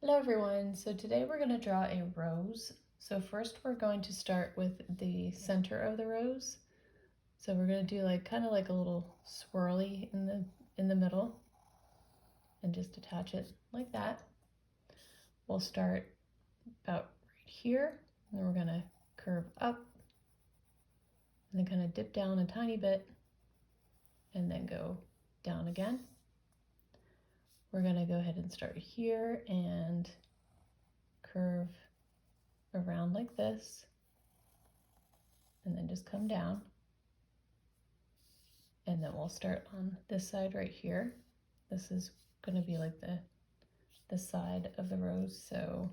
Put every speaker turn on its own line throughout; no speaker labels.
Hello everyone, so today we're going to draw a rose. So first we're going to start with the center of the rose. So we're going to do kind of like a little swirly in the middle and just attach it like that. We'll start about right here, and then we're going to curve up and then kind of dip down a tiny bit and then go down again. We're going to go ahead and start here and curve around like this and then just come down, and then we'll start on this side right here. This is going to be like the side of the rose, so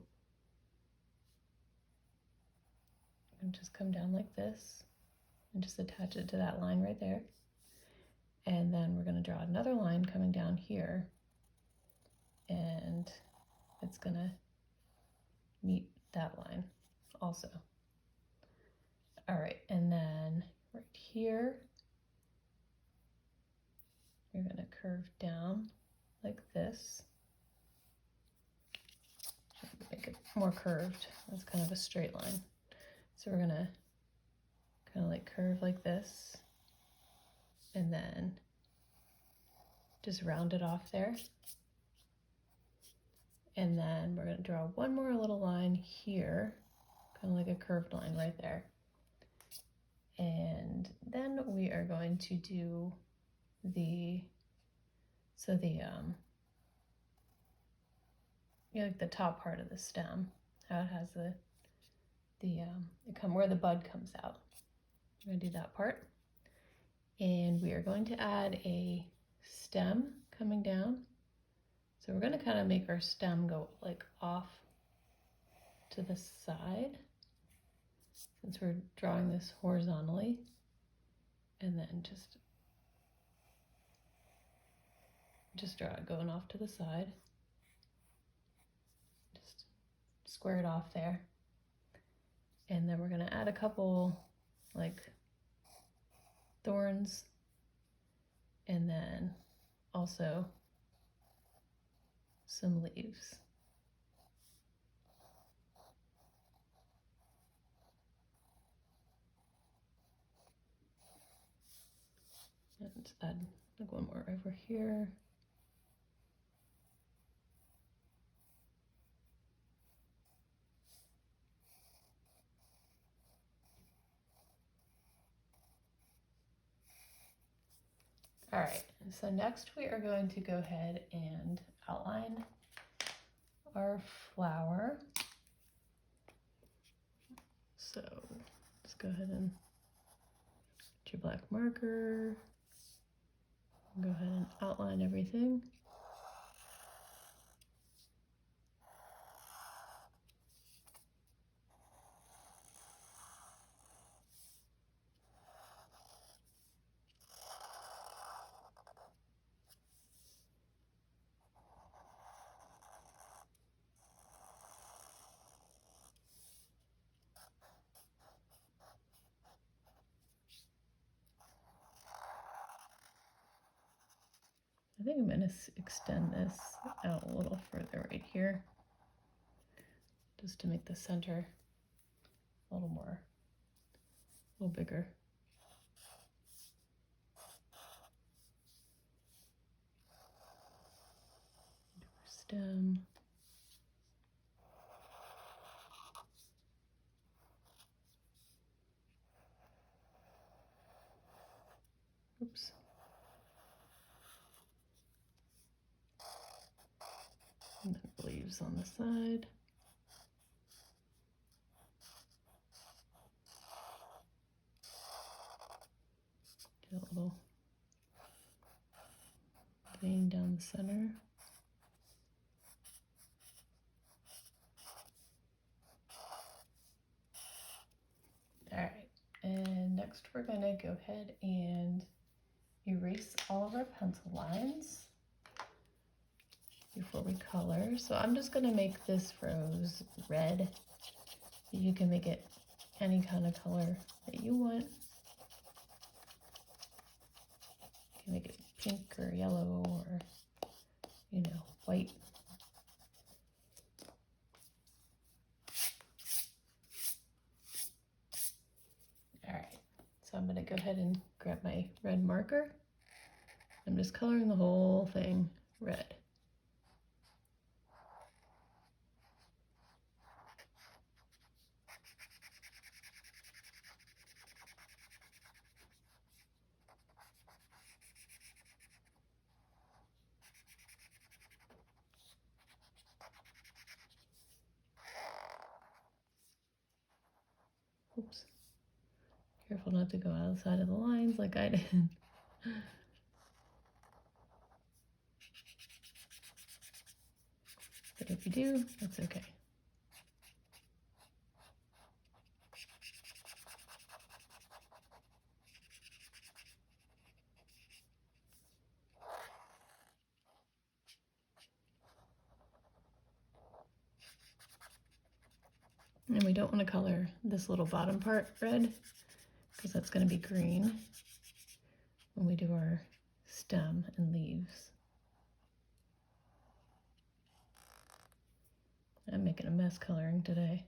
I'm just come down like this and just attach it to that line right there, and then we're going to draw another line coming down here, and it's going to meet that line also. All right, and then right here you're going to curve down like this. Make it more curved. That's kind of a straight line. So we're going to kind of like curve like this and then just round it off there. And then we're going to draw one more little line here, kind of like a curved line right there. And then we are going to do like the top part of the stem, how it has where the bud comes out. We're going to do that part. And we are going to add a stem coming down. So we're going to kind of make our stem go like off to the side, since we're drawing this horizontally, and then just draw it going off to the side. Just square it off there. And then we're going to add a couple like thorns, and then also some leaves. And add like one more over here. All right, so next we are going to go ahead and outline our flower. So let's go ahead and get your black marker. Go ahead and outline everything. I think I'm going to extend this out a little further right here, just to make the center a little bigger. Stem. Oops. And then leaves on the side. Get a little vein down the center. All right, and next we're going to go ahead and erase all of our pencil lines before we color. So I'm just going to make this rose red. You can make it any kind of color that you want. You can make it pink or yellow or, white. go ahead and grab my red marker. I'm just coloring the whole thing red. Oops. Careful not to go outside of the lines like I did. But if you do, that's okay. And we don't want to color this little bottom part red because that's going to be green when we do our stem and leaves. I'm making a mess coloring today.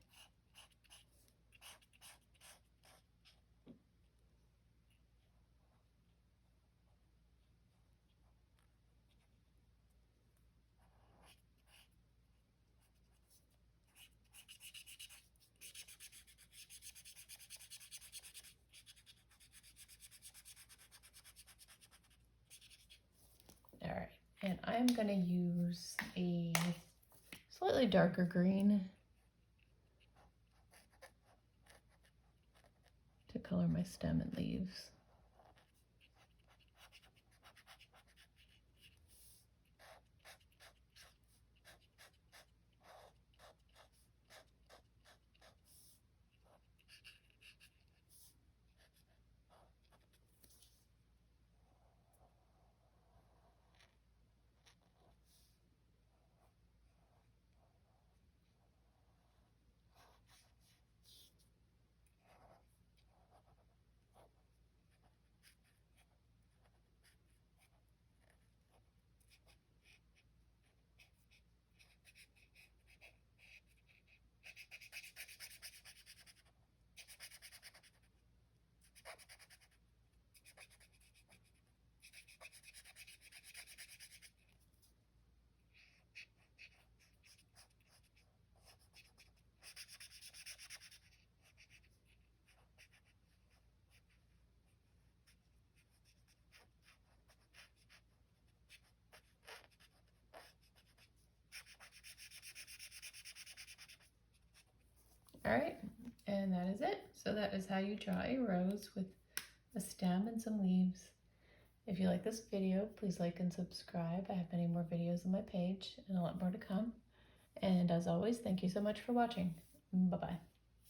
All right, and I'm going to use a slightly darker green to color my stem and leaves. All right, and that is it. So that is how you draw a rose with a stem and some leaves. If you like this video, please like and subscribe. I have many more videos on my page and a lot more to come. And as always, thank you so much for watching. Bye-bye.